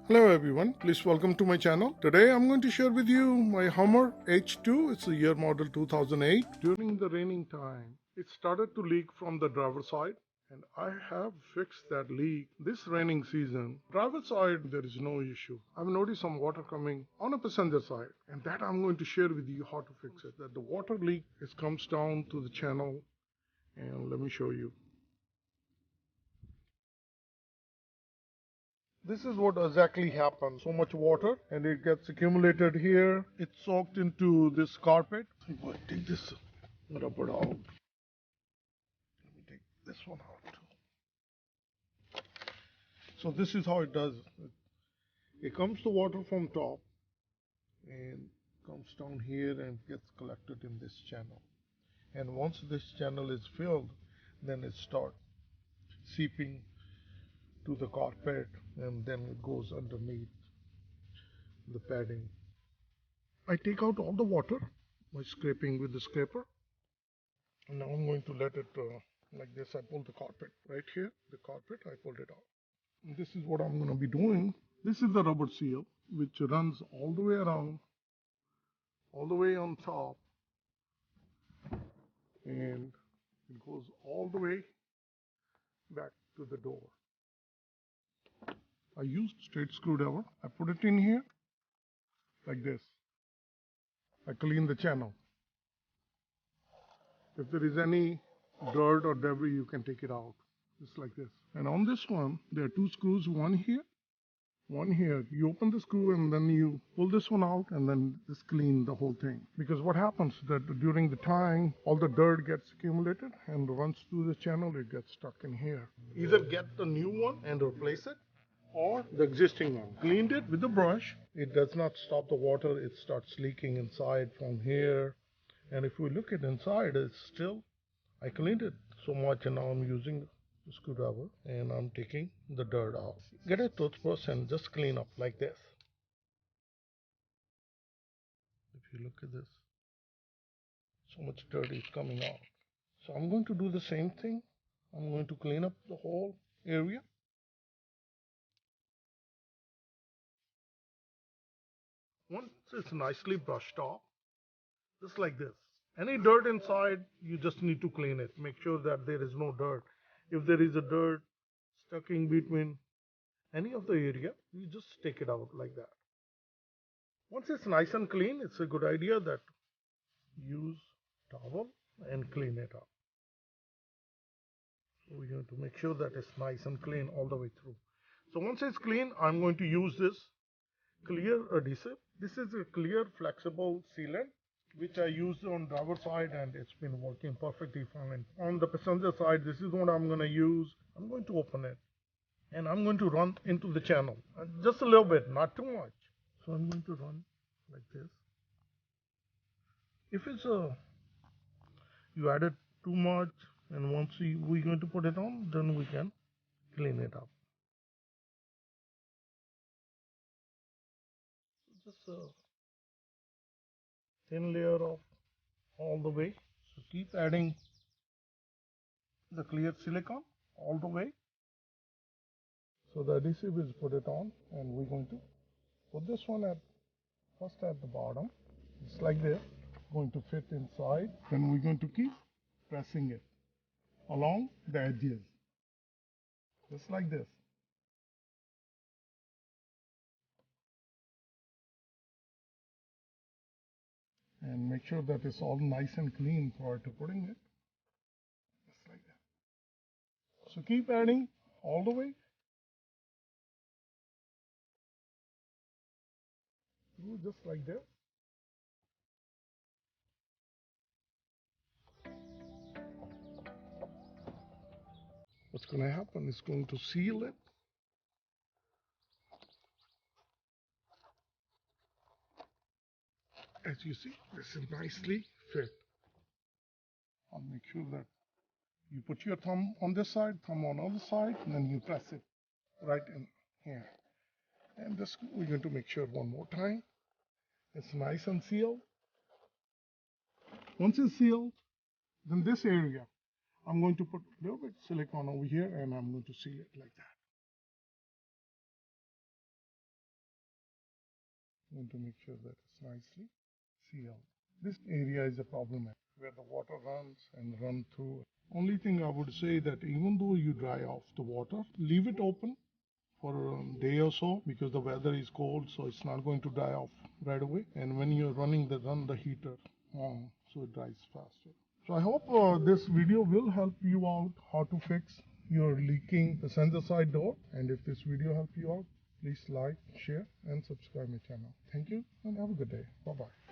Hello everyone, please welcome to my channel. Today I'm going to share with you my Hummer H2. It's a year model 2008. During the raining time, it started to leak from the driver's side and I have fixed that leak this raining season. Driver's side there is no issue. I've noticed some water coming on a passenger side and that I'm going to share with you how to fix it. That the water leak comes down to the channel and let me show you. This is what exactly happens. So much water and it gets accumulated here. It's soaked into this carpet. If I take this rubber out, let me take this one out too. So this is how it does. It comes the water from top and comes down here and gets collected in this channel. And once this channel is filled, then it starts seeping to the carpet and then it goes underneath the padding. I take out all the water by scraping with the scraper. And now I'm going to let it like this. I pull the carpet right here, the carpet, I pulled it out. And this is what I'm going to be doing. This is the rubber seal which runs all the way around, all the way on top, and it goes all the way back to the door. I used straight screwdriver. I put it in here like this. I clean the channel. If there is any dirt or debris, you can take it out, just like this. And on this one, there are two screws, one here, one here. You open the screw and then you pull this one out and then just clean the whole thing. Because what happens that during the tying, all the dirt gets accumulated and runs through the channel, it gets stuck in here. Either get the new one and replace it, or the existing one. Cleaned it with the brush. It does not stop the water. It starts leaking inside from here. And if we look at inside, it's still, I cleaned it so much and now I'm using the screwdriver and I'm taking the dirt out. Get a toothbrush and just clean up like this. If you look at this, so much dirt is coming out. So I'm going to do the same thing. I'm going to clean up the whole area. Once it's nicely brushed off, just like this. Any dirt inside, you just need to clean it. Make sure that there is no dirt. If there is a dirt stuck in between any of the area, you just take it out like that. Once it's nice and clean, it's a good idea that use towel and clean it up. So we have to make sure that it's nice and clean all the way through. So once it's clean, I'm going to use this clear adhesive. This is a clear flexible sealant which I used on driver side and it's been working perfectly fine. On the passenger side, this is what I'm going to use. I'm going to open it and I'm going to run into the channel just a little bit, not too much. So I'm going to run like this. If it's you added too much and once we're going to put it on, then we can clean it up. Just a thin layer of all the way. So keep adding the clear silicone all the way. So the adhesive is put it on and we're going to put this one at first at the bottom. It's like this, going to fit inside. Then we're going to keep pressing it along the edges, just like this. And make sure that it's all nice and clean prior to putting it, just like that. So keep adding all the way through, just like this. What's going to happen is going to seal it. As you see, this is nicely fit. I'll make sure that you put your thumb on this side, thumb on the other side, and then you press it right in here. And this we're going to make sure one more time. It's nice and sealed. Once it's sealed, then this area, I'm going to put a little bit silicone over here and I'm going to seal it like that. going to make sure that it's nicely sealed. This area is a problem where the water runs and run through. Only thing I would say that even though you dry off the water, leave it open for a day or so because the weather is cold, so it's not going to dry off right away. And when you're running run the heater on, so it dries faster. So I hope this video will help you out how to fix your leaking passenger side door. And if this video helped you out, please like, share, and subscribe my channel. Thank you and have a good day. Bye bye.